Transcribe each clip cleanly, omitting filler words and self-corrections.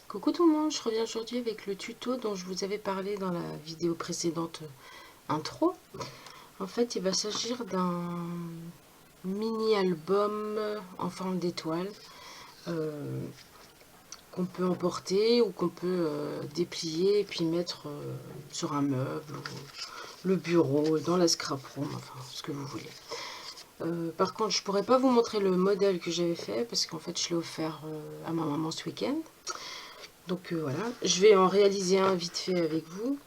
Coucou tout le monde, je reviens aujourd'hui avec le tuto dont je vous avais parlé dans la vidéo précédente intro. En fait, il va s'agir d'un mini-album en forme d'étoile qu'on peut emporter ou qu'on peut déplier et puis mettre sur un meuble, ou le bureau, dans la scrap room, enfin ce que vous voulez. Par contre, je pourrais pas vous montrer le modèle que j'avais fait parce qu'en fait, je l'ai offert à ma maman ce week-end. Donc voilà, je vais en réaliser un vite fait avec vous.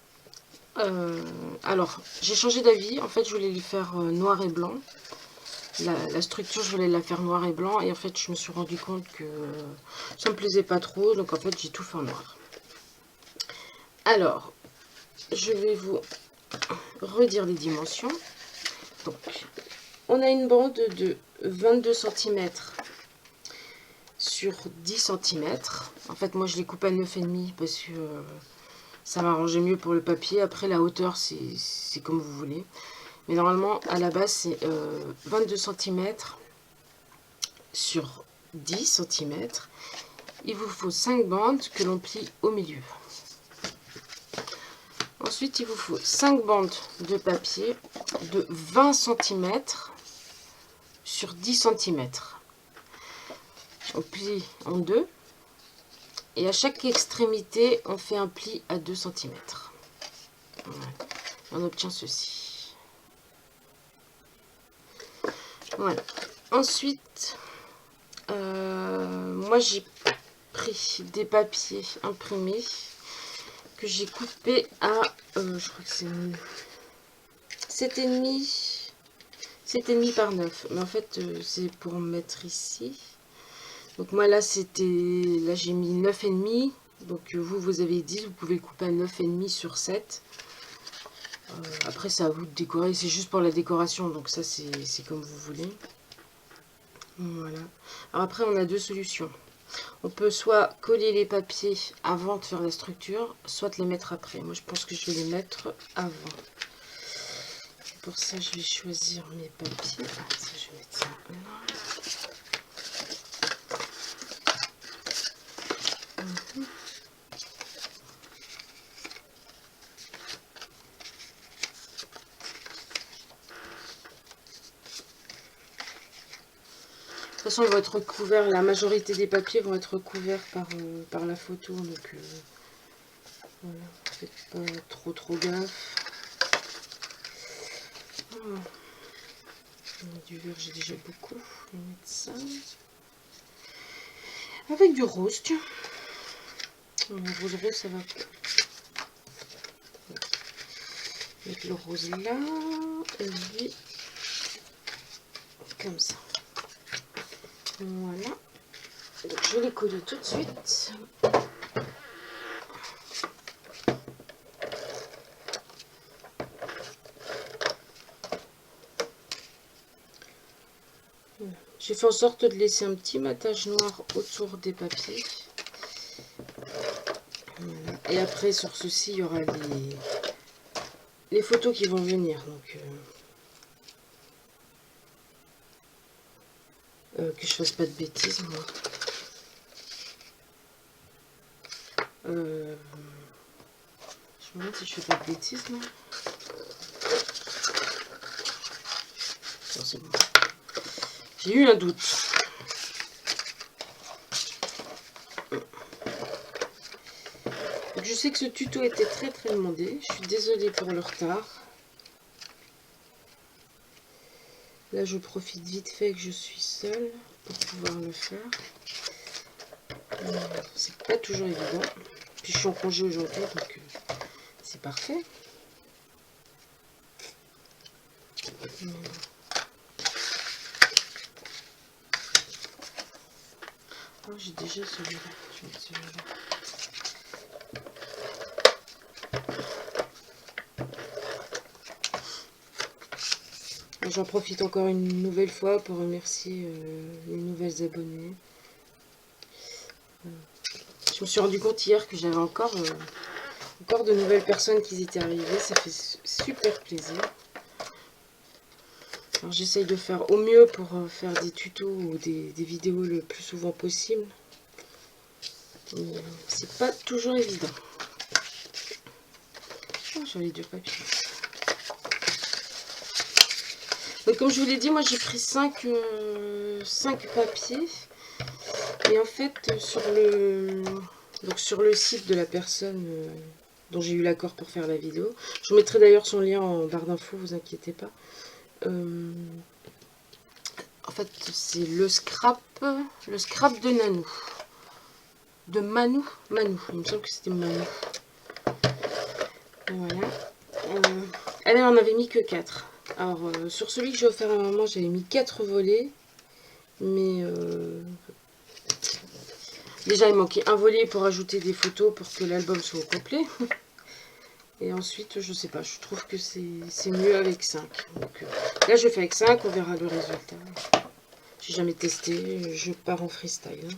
Alors, j'ai changé d'avis. En fait, je voulais le faire noir et blanc. La structure, je voulais la faire noir et blanc. Et en fait, je me suis rendu compte que ça me plaisait pas trop. Donc en fait, j'ai tout fait en noir. Alors, je vais vous redire les dimensions. Donc, on a une bande de 22 cm sur 10 cm. En fait, moi, je les coupe à 9,5 parce que ça m'arrangeait mieux pour le papier. Après, la hauteur, c'est comme vous voulez. Mais normalement, à la base, c'est 22 cm sur 10 cm. Il vous faut 5 bandes que l'on plie au milieu. Ensuite, il vous faut 5 bandes de papier de 20 cm sur 10 cm. On plie en deux. Et à chaque extrémité, on fait un pli à 2 cm. Voilà. On obtient ceci. Voilà. Ensuite, moi j'ai pris des papiers imprimés que j'ai coupés à, je crois que c'est 7,5 par 9. Mais en fait, c'est pour mettre ici. Donc moi là, j'ai mis 9,5. Donc vous avez 10, vous pouvez le couper à 9,5 sur 7. Après, c'est à vous de décorer. C'est juste pour la décoration, donc ça, c'est comme vous voulez. Voilà. Alors après, on a deux solutions. On peut soit coller les papiers avant de faire la structure, soit les mettre après. Moi, je pense que je vais les mettre avant. Pour ça, je vais choisir mes papiers. Ah, ça, je vais mettre ça là. De toute façon, ils vont être recouverts, la majorité des papiers vont être recouverts par la photo. Donc, voilà, faites pas trop gaffe. Voilà. Du vert, j'ai déjà beaucoup. Je vais mettre ça. Avec du rose, tiens. Le rose, ça va. Mettre le rose là. Et lui, comme ça. Voilà. Donc, je vais les coller tout de suite. J'ai fait en sorte de laisser un petit matage noir autour des papiers. Voilà. Et après, sur ceci, il y aura les photos qui vont venir. Donc, que je fasse pas de bêtises, moi. Je me demande si je fais pas de bêtises, moi. Non, c'est bon. J'ai eu un doute. Donc, je sais que ce tuto était très demandé. Je suis désolée pour le retard. Là, je profite vite fait que je suis seule pour pouvoir le faire. C'est pas toujours évident. Puis je suis en congé aujourd'hui, donc c'est parfait. Oh, j'ai déjà celui-là. Je vais mettre celui-là. J'en profite encore une nouvelle fois pour remercier les nouvelles abonnées. Je me suis rendu compte hier que j'avais encore de nouvelles personnes qui étaient arrivées. Ça fait super plaisir. Alors j'essaye de faire au mieux pour faire des tutos ou des vidéos le plus souvent possible. C'est pas toujours évident. Oh, j'avais du papier. Donc, comme je vous l'ai dit, moi j'ai pris 5 papiers. Et en fait, sur le site de la personne dont j'ai eu l'accord pour faire la vidéo, je vous mettrai d'ailleurs son lien en barre d'infos, vous inquiétez pas. En fait, c'est le scrap de Nanou. De Manu, il me semble que c'était Manu. Voilà. Elle en avait mis que 4. Alors, sur celui que j'ai offert à maman, j'avais mis 4 volets. Mais déjà, il manquait un volet pour ajouter des photos pour que l'album soit au complet. Et ensuite, je sais pas, je trouve que c'est mieux avec 5. Donc, là, je fais avec 5, on verra le résultat. J'ai jamais testé, je pars en freestyle.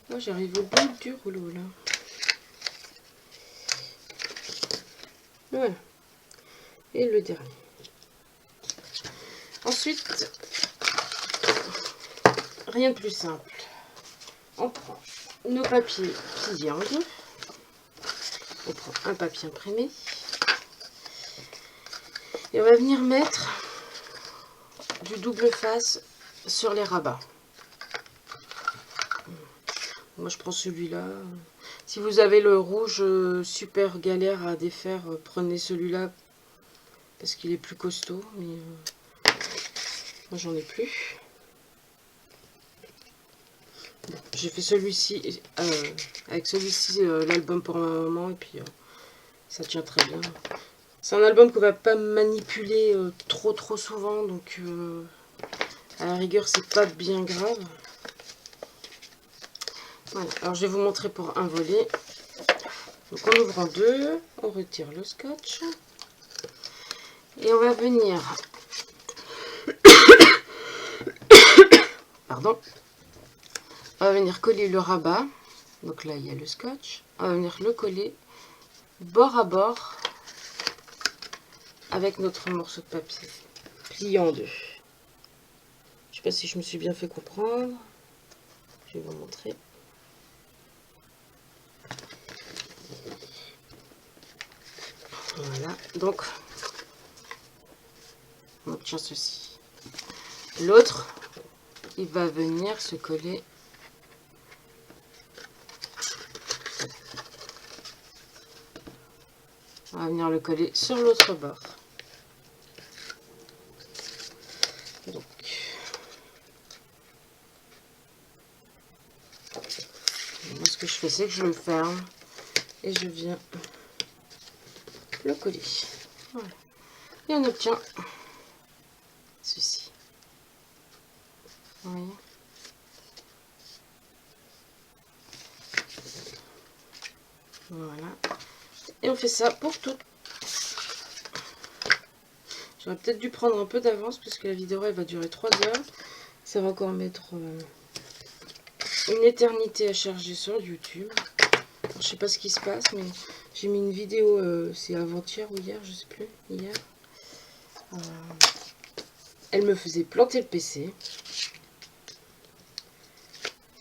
Moi, j'arrive au bout du rouleau, là. Voilà. Et le dernier. Ensuite, rien de plus simple. On prend nos papiers pliés en deux. On prend un papier imprimé. Et on va venir mettre du double face sur les rabats. Moi, je prends celui-là. Si vous avez le rouge super galère à défaire, prenez celui-là parce qu'il est plus costaud. Mais moi, j'en ai plus. Bon, j'ai fait celui-ci avec celui-ci l'album pour ma maman et puis ça tient très bien. C'est un album qu'on va pas manipuler trop souvent, donc à la rigueur c'est pas bien grave. Voilà, alors je vais vous montrer pour un volet. Donc on ouvre en deux, on retire le scotch et on va venir pardon, on va venir coller le rabat. Donc là il y a le scotch, on va venir le coller bord à bord avec notre morceau de papier plié en deux. Je sais pas si je me suis bien fait comprendre. Je vais vous montrer. Voilà, donc on obtient ceci. L'autre, il va venir se coller on va venir le coller sur l'autre bord. Donc, moi, ce que je fais, c'est que je le ferme et je viens le coller. Voilà. Et on obtient ceci. Vous voyez ? Voilà. Et on fait ça pour tout. J'aurais peut-être dû prendre un peu d'avance parce que la vidéo elle va durer 3 heures. Ça va encore mettre une éternité à charger sur YouTube. Alors, je sais pas ce qui se passe, mais j'ai mis une vidéo, c'est avant-hier ou hier, je sais plus, hier. Elle me faisait planter le PC.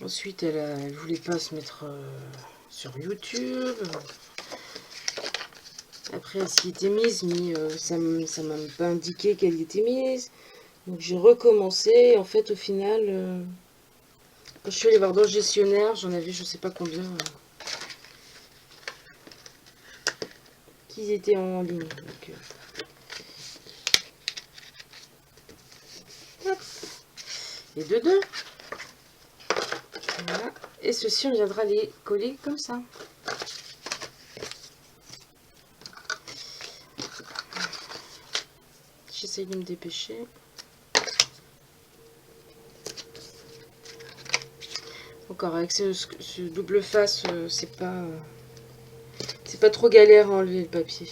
Ensuite, elle voulait pas se mettre sur YouTube. Après, elle s'y était mise, mais ça m'a pas indiqué qu'elle y était mise. Donc, j'ai recommencé. En fait, au final, quand je suis allée voir dans le gestionnaire, j'en avais je sais pas combien qui étaient en ligne. Donc, hop. Et de deux. Voilà. Et ceci, on viendra les coller comme ça. J'essaye de me dépêcher. Encore avec ce double face, c'est pas trop galère à enlever le papier.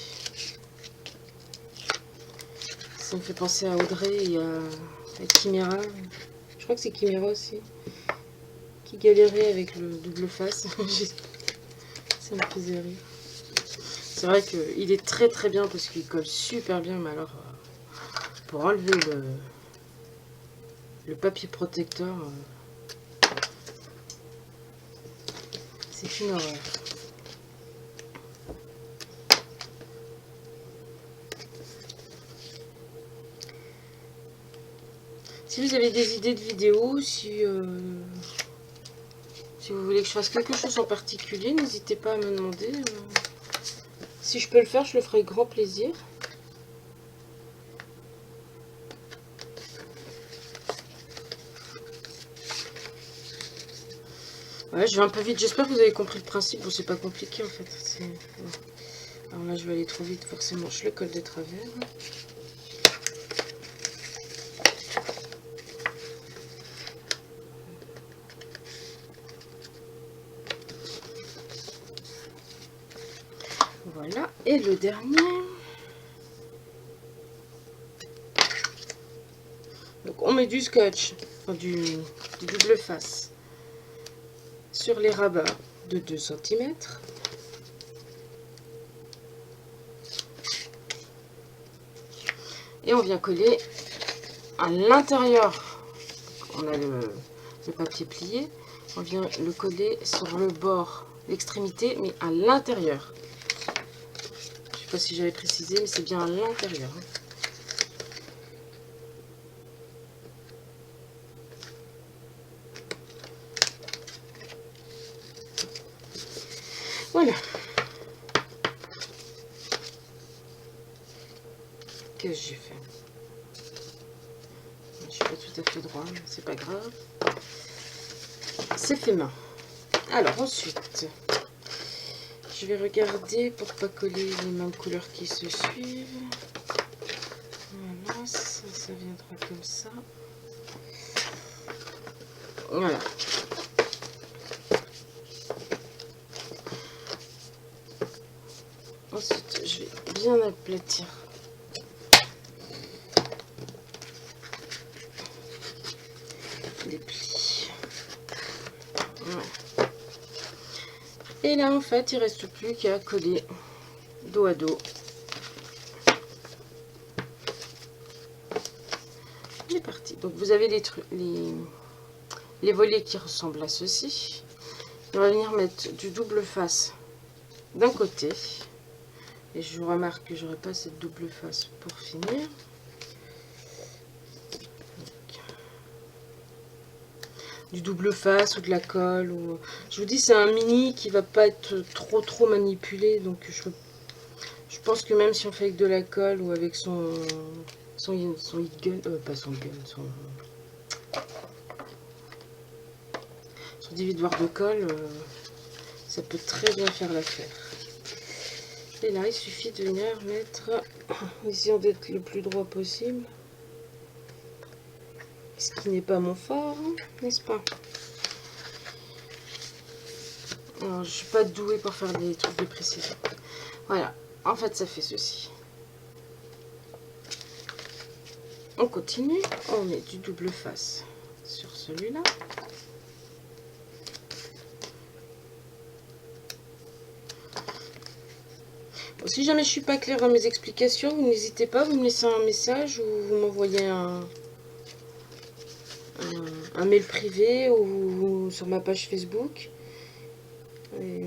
Ça me fait penser à Audrey et à Chimera. Je crois que c'est Chimera aussi qui galérait avec le double face. Ça me faisait rire. C'est vrai qu'il est très très bien parce qu'il colle super bien, mais alors pour enlever le papier protecteur, c'est une horreur. Si vous avez des idées de vidéos, si vous voulez que je fasse quelque chose en particulier, n'hésitez pas à me demander. Si je peux le faire, je le ferai avec grand plaisir. Ouais, je vais un peu vite. J'espère que vous avez compris le principe. Bon, c'est pas compliqué en fait. Alors là, je vais aller trop vite. Forcément, je le colle de travers. Voilà. Et le dernier. Donc, on met du scotch, enfin, du double face sur les rabats de 2 cm. Et on vient coller à l'intérieur. On a le papier plié. On vient le coller sur le bord, l'extrémité, mais à l'intérieur. Je ne sais pas si j'avais précisé, mais c'est bien à l'intérieur. Voilà. Qu'est-ce que j'ai fait? Je suis pas tout à fait droit, mais c'est pas grave. C'est fait main. Alors ensuite, je vais regarder pour pas coller les mêmes couleurs qui se suivent. Voilà, ça viendra comme ça. Voilà. Ensuite, je vais bien aplatir les plis. Voilà. Et là, en fait, il ne reste plus qu'à coller dos à dos. C'est parti. Donc, vous avez les volets qui ressemblent à ceci. On va venir mettre du double face d'un côté. Et je remarque que j'aurai pas cette double face pour finir. Du double face ou de la colle. Ou... Je vous dis, c'est un mini qui va pas être trop manipulé. Donc je pense que même si on fait avec de la colle ou avec son heat gun, pas son gun, son dividoir de colle, ça peut très bien faire l'affaire. Et là, il suffit de venir mettre, essayons d'être le plus droit possible, ce qui n'est pas mon fort, n'est-ce pas? Alors, je suis pas douée pour faire des trucs de précision. Voilà, en fait, ça fait ceci. On continue, on met du double face sur celui-là. Bon, si jamais je suis pas claire dans mes explications, vous n'hésitez pas, vous me laissez un message ou vous m'envoyez un mail privé ou sur ma page Facebook. Et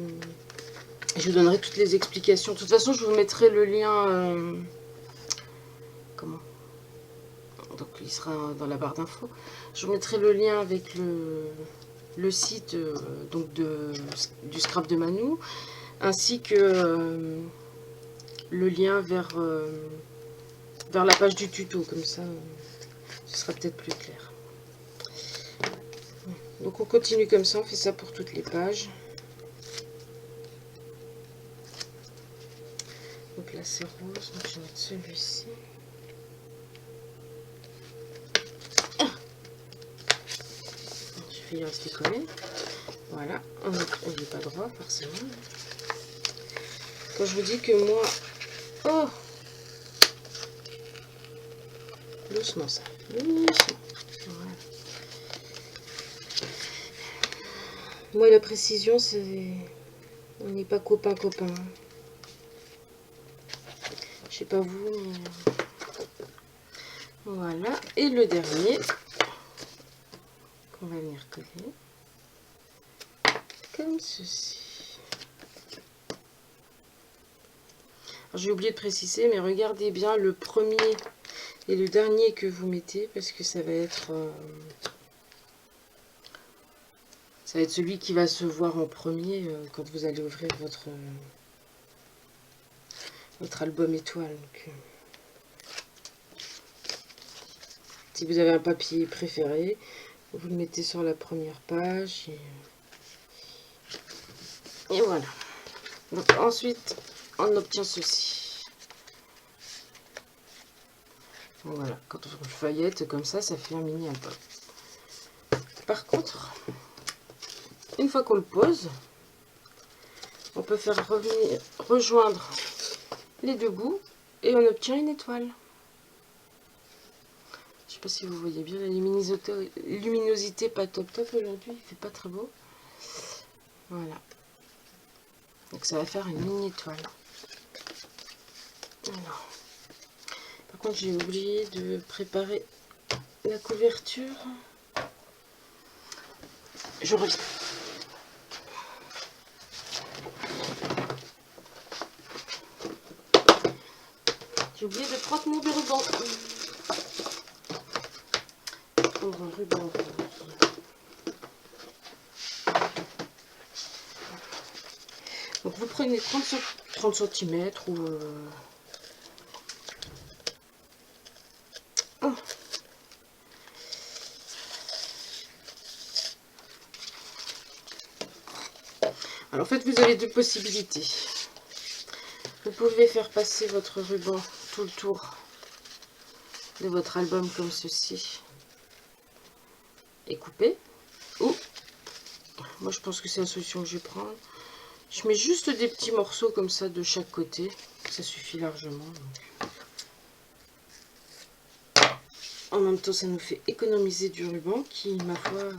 je vous donnerai toutes les explications. De toute façon, je vous mettrai le lien. Comment? Donc, il sera dans la barre d'infos. Je vous mettrai le lien avec le site donc du scrap de Manou, ainsi que le lien vers la page du tuto. Comme ça, ce sera peut-être plus clair. Donc, on continue comme ça. On fait ça pour toutes les pages. Donc là c'est rose, donc je vais mettre celui-ci. Je vais y rester collé. Voilà, on n'est pas droit forcément. Quand je vous dis que moi... Oh, doucement ça. Doucement. Voilà. Moi la précision c'est... On n'est pas copain. sais pas vous, mais voilà. Et le dernier qu'on va venir coller comme ceci. J'ai oublié de préciser, mais regardez bien le premier et le dernier que vous mettez, parce que ça va être celui qui va se voir en premier quand vous allez ouvrir votre album étoile. Donc, si vous avez un papier préféré, vous le mettez sur la première page et voilà. Donc ensuite on obtient ceci. Voilà, quand on feuillette comme ça fait un mini album. Par contre, une fois qu'on le pose, on peut faire rejoindre les deux bouts et on obtient une étoile. Je sais pas si vous voyez bien la luminosité pas top aujourd'hui, il fait pas très beau. Voilà. Donc ça va faire une mini étoile. Alors, par contre j'ai oublié de préparer la couverture. Je reviens. J'ai oublié de prendre mon ruban. Prendre un ruban. Donc vous prenez 30 cm ou... Oh. Alors en fait vous avez deux possibilités. Vous pouvez faire passer votre ruban tout le tour de votre album comme ceci et couper. Ou, moi je pense que c'est la solution que je vais prendre. Je mets juste des petits morceaux comme ça de chaque côté. Ça suffit largement. Donc. En même temps ça nous fait économiser du ruban qui, ma foi,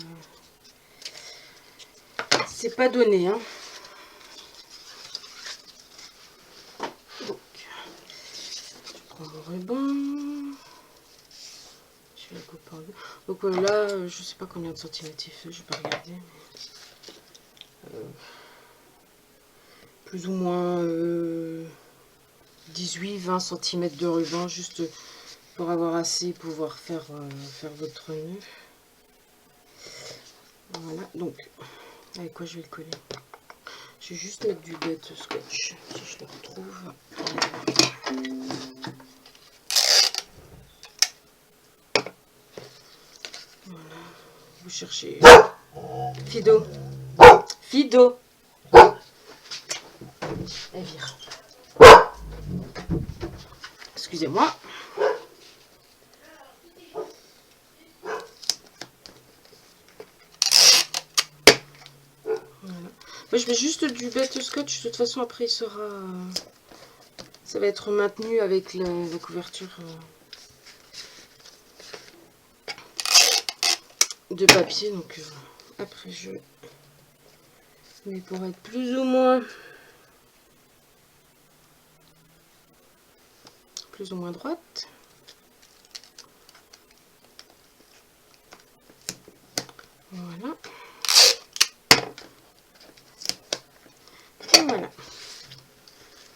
c'est pas donné. Hein. Donc, je prends mon ruban. Je vais la couper en deux. Donc là, je sais pas combien de centimètres il fait, je vais pas regarder. Mais, plus ou moins 18-20 cm de ruban, juste pour avoir assez pour pouvoir faire votre nœud. Voilà, donc avec quoi je vais le coller? Je vais juste mettre du bête scotch, si je le retrouve. Voilà, vous cherchez Fido. Fido. Elle vire. Excusez-moi. Voilà. Moi, je mets juste du bête scotch. De toute façon, après, il sera... ça va être maintenu avec la couverture de papier. Donc, après, je mets pour être plus ou moins droite. Voilà. Et voilà.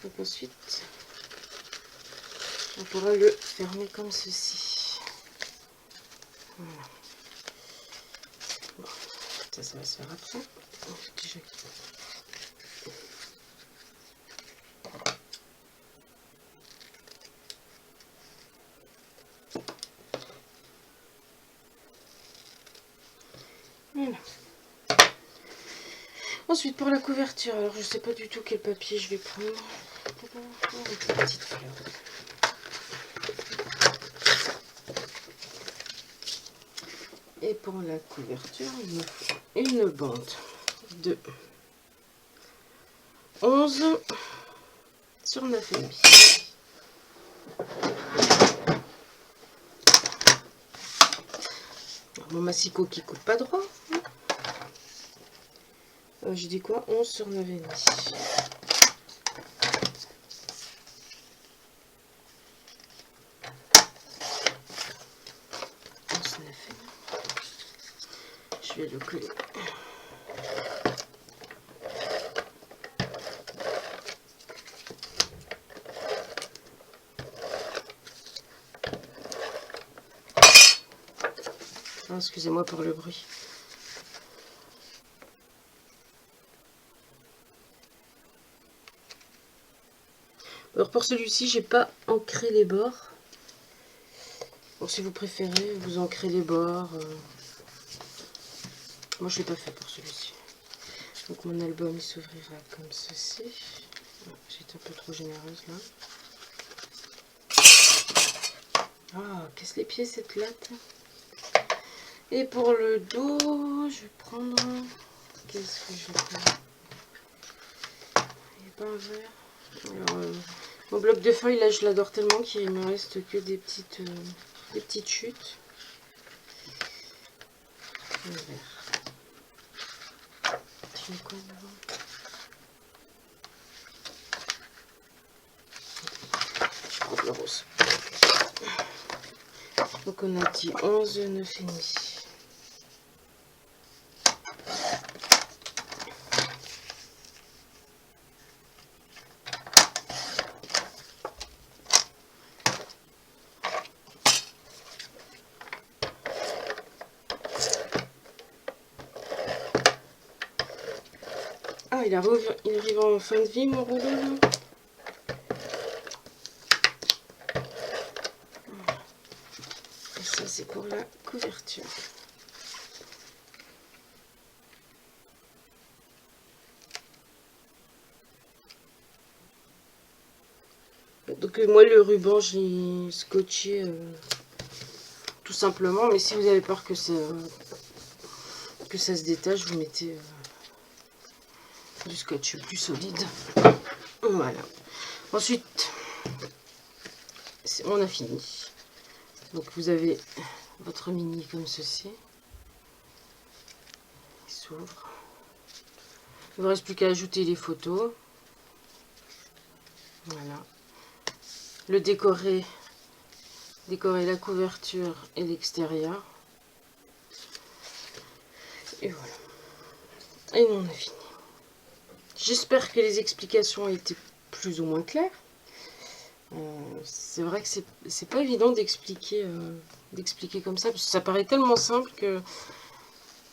Donc ensuite, on pourra le fermer comme ceci. Voilà. Bon, ça va se faire après. Déjà. Voilà. Ensuite pour la couverture, alors je sais pas du tout quel papier je vais prendre. Une petite fleur. Et pour la couverture, il me faut une bande de 11 sur 9,5. Mon massicot qui coupe pas droit. Je dis quoi? 11 sur 9,5. le coller. Ah, excusez-moi pour le bruit. Alors pour celui-ci, j'ai pas ancré les bords. Donc si vous préférez, vous ancrez les bords. Moi je l'ai pas fait pour celui-ci. Donc mon album il s'ouvrira comme ceci. J'étais un peu trop généreuse là. Ah, casse les pieds cette latte. Et pour le dos, je vais prendre... Qu'est-ce que je vais prendre? Il n'y a pas un verre. Alors, mon bloc de feuilles, là, je l'adore tellement qu'il me reste que des petites chutes. Un verre. Tu mets quoi devant? Je prends le rose. Donc on a dit 11, 9 et demi. Ah, il arrive en fin de vie, mon rouleau, là. Et ça, c'est pour la couverture. Donc moi, le ruban, j'ai scotché tout simplement. Mais si vous avez peur que ça se détache, vous mettez du scotch plus solide. Voilà. Ensuite, on a fini. Donc vous avez votre mini comme ceci. Il s'ouvre. Il ne vous reste plus qu'à ajouter les photos. Voilà. Le décorer la couverture et l'extérieur. Et voilà. Et on a fini. J'espère que les explications ont été plus ou moins claires. C'est vrai que c'est pas évident d'expliquer comme ça, parce que ça paraît tellement simple que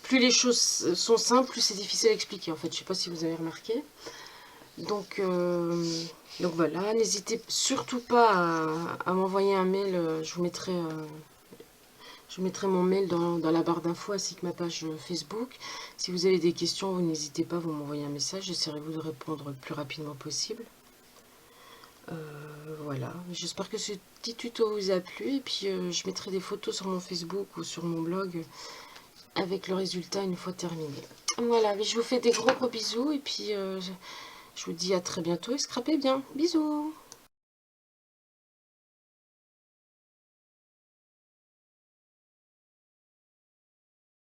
plus les choses sont simples, plus c'est difficile à expliquer en fait. Je sais pas si vous avez remarqué. Donc voilà, n'hésitez surtout pas à m'envoyer un mail, je vous mettrai mon mail dans la barre d'infos ainsi que ma page Facebook. Si vous avez des questions, vous n'hésitez pas, vous m'envoyez un message, j'essaierai de vous répondre le plus rapidement possible. Voilà, j'espère que ce petit tuto vous a plu et puis je mettrai des photos sur mon Facebook ou sur mon blog avec le résultat une fois terminé. Voilà, je vous fais des gros bisous et puis je vous dis à très bientôt et scrapez bien. Bisous!